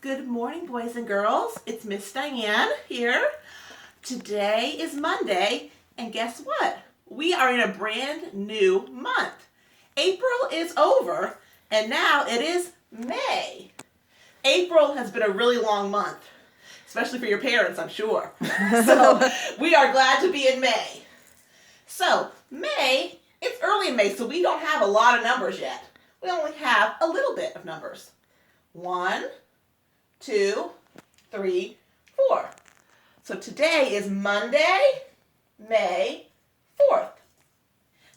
Good morning, boys and girls. It's Miss Diane here. Today is Monday, and guess what? We are in a brand new month. April is over, and now it is May. April has been a really long month, especially for your parents, I'm sure. So we are glad to be in May. So May, it's early in May, so we don't have a lot of numbers yet. We only have a little bit of numbers. 1, 2, 3, 4. So today is Monday, May 4th.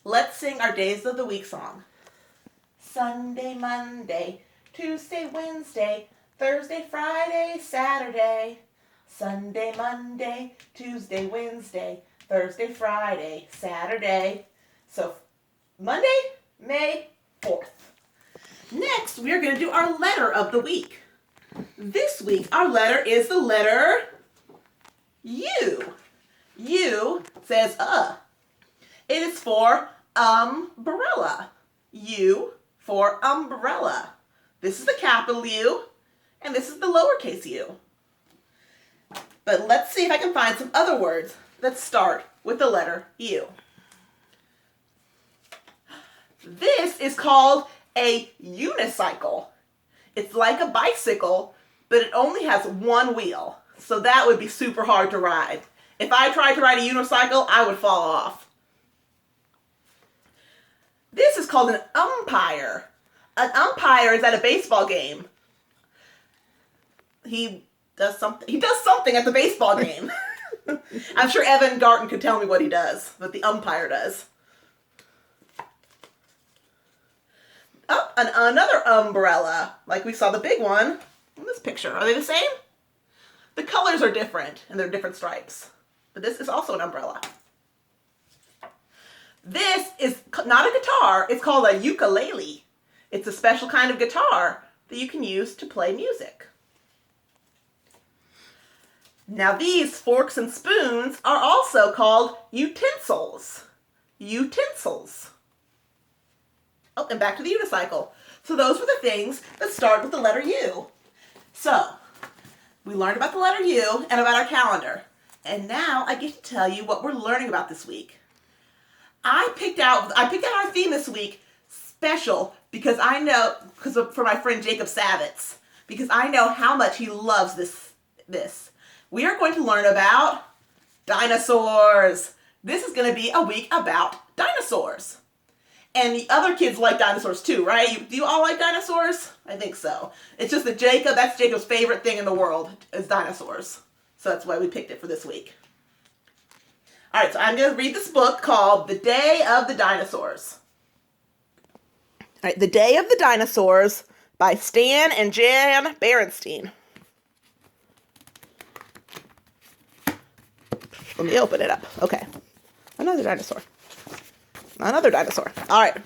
Let's sing our Days of the Week song. Sunday, Monday, Tuesday, Wednesday, Thursday, Friday, Saturday. Sunday, Monday, Tuesday, Wednesday, Thursday, Friday, Saturday. So Monday, May 4th. Next, we are going to do our letter of the week. This week, our letter is the letter U. U says It is for umbrella. U for umbrella. This is the capital U, and this is the lowercase u. But let's see if I can find some other words that start with the letter U. This is called a unicycle. It's like a bicycle, but it only has one wheel. So that would be super hard to ride. If I tried to ride a unicycle, I would fall off. This is called an umpire. An umpire is at a baseball game. He does something at the baseball game. I'm sure Evan Garten could tell me what he does, what the umpire does. Oh, another umbrella, like we saw the big one in this picture. Are they the same? The colors are different, and they're different stripes. But this is also an umbrella. This is not a guitar. It's called a ukulele. It's a special kind of guitar that you can use to play music. Now these forks and spoons are also called utensils. Utensils. Oh, and back to the unicycle. So those were the things that start with the letter U. So, we learned about the letter U and about our calendar. And now I get to tell you what we're learning about this week. I picked out our theme this week special because for my friend Jacob Savitz, because I know how much he loves this. We are going to learn about dinosaurs. This is going to be a week about dinosaurs. And the other kids like dinosaurs too, right? Do you all like dinosaurs? I think so. It's just that that's Jacob's favorite thing in the world is dinosaurs. So that's why we picked it for this week. All right, so I'm going to read this book called The Day of the Dinosaurs. All right, The Day of the Dinosaurs by Stan and Jan Berenstein. Let me open it up. Okay. Another dinosaur. All right.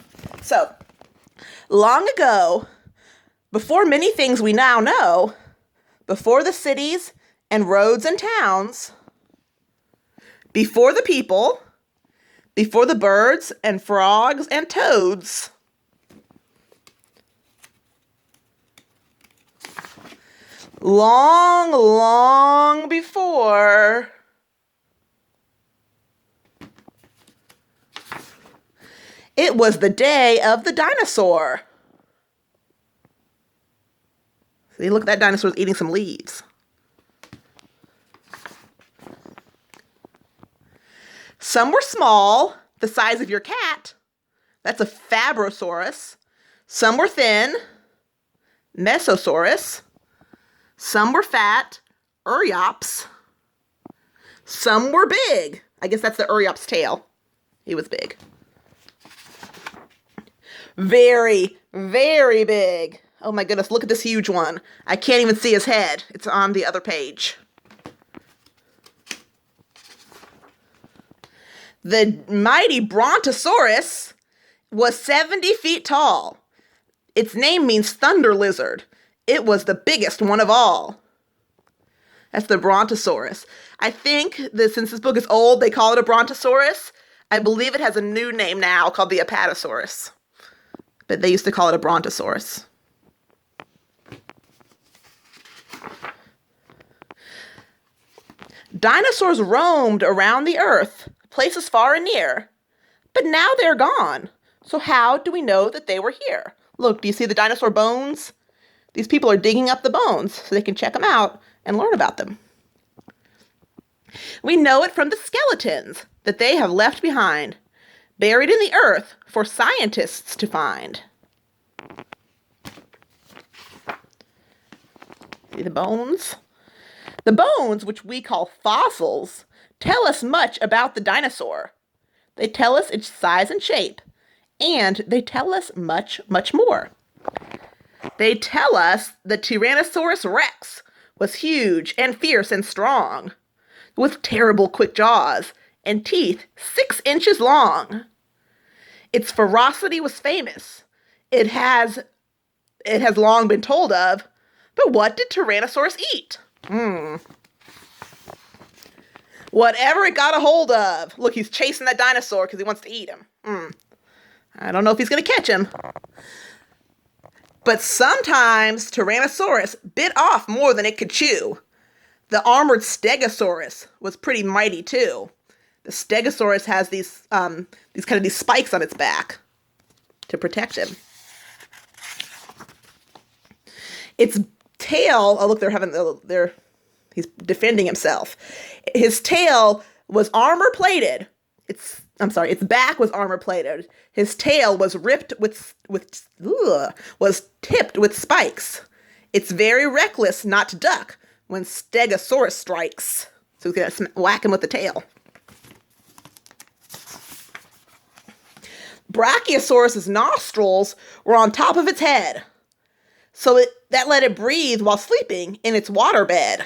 So, long ago, before many things we now know, before the cities and roads and towns, before the people, before the birds and frogs and toads, long, long before, it was the day of the dinosaur. See, look, that dinosaur's eating some leaves. Some were small, the size of your cat. That's a Fabrosaurus. Some were thin, Mesosaurus. Some were fat, Uryops. Some were big. I guess that's the Uryops tail. He was big. Very, very big. Oh my goodness, look at this huge one. I can't even see his head. It's on the other page. The mighty Brontosaurus was 70 feet tall. Its name means thunder lizard. It was the biggest one of all. That's the Brontosaurus. I think that since this book is old, they call it a Brontosaurus. I believe it has a new name now called the Apatosaurus. But they used to call it a Brontosaurus. Dinosaurs roamed around the earth, places far and near, but now they're gone. So how do we know that they were here? Look, do you see the dinosaur bones? These people are digging up the bones so they can check them out and learn about them. We know it from the skeletons that they have left behind, buried in the earth for scientists to find. See the bones? The bones, which we call fossils, tell us much about the dinosaur. They tell us its size and shape, and they tell us much, much more. They tell us the Tyrannosaurus rex was huge and fierce and strong, with terrible quick jaws and teeth 6 inches long. Its ferocity was famous. It has long been told of, but what did Tyrannosaurus eat? Whatever it got a hold of. Look, he's chasing that dinosaur because he wants to eat him. I don't know if he's going to catch him. But sometimes Tyrannosaurus bit off more than it could chew. The armored Stegosaurus was pretty mighty too. The Stegosaurus has these spikes on its back to protect him. Its tail, oh look, he's defending himself. His tail was armor plated. Its back was armor plated. His tail was was tipped with spikes. It's very reckless not to duck when Stegosaurus strikes. So he's gonna whack him with the tail. Brachiosaurus's nostrils were on top of its head, so that let it breathe while sleeping in its waterbed.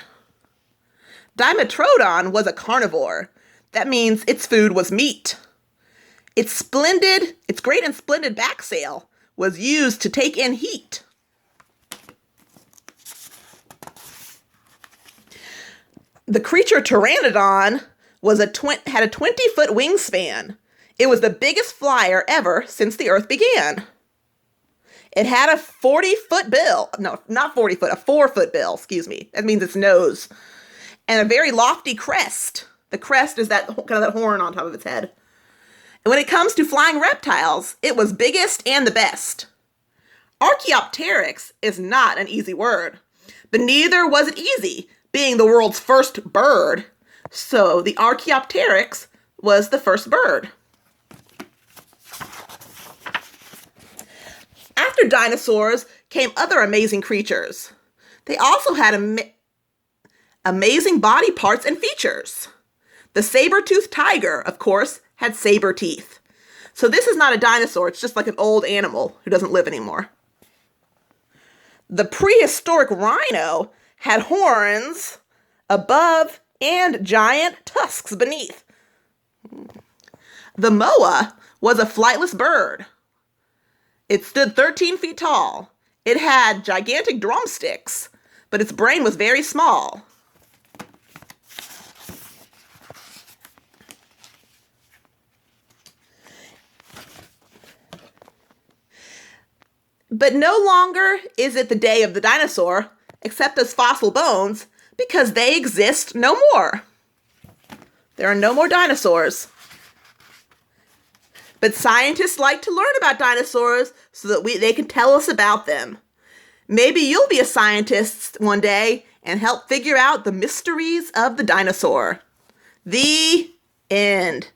Dimetrodon was a carnivore. That means its food was meat. Its great and splendid back sail was used to take in heat. The creature Pteranodon had a 20-foot wingspan. It was the biggest flyer ever since the Earth began. It had a 40-foot bill. No, not 40 foot, a 4-foot bill, excuse me. That means its nose. And a very lofty crest. The crest is that horn on top of its head. And when it comes to flying reptiles, it was biggest and the best. Archaeopteryx is not an easy word, but neither was it easy, being the world's first bird. So the Archaeopteryx was the first bird. After dinosaurs came other amazing creatures. They also had amazing body parts and features. The saber-toothed tiger, of course, had saber teeth. So this is not a dinosaur, it's just like an old animal who doesn't live anymore. The prehistoric rhino had horns above and giant tusks beneath. The moa was a flightless bird. It stood 13 feet tall. It had gigantic drumsticks, but its brain was very small. But no longer is it the day of the dinosaur, except as fossil bones, because they exist no more. There are no more dinosaurs. But scientists like to learn about dinosaurs so that they can tell us about them. Maybe you'll be a scientist one day and help figure out the mysteries of the dinosaur. The end.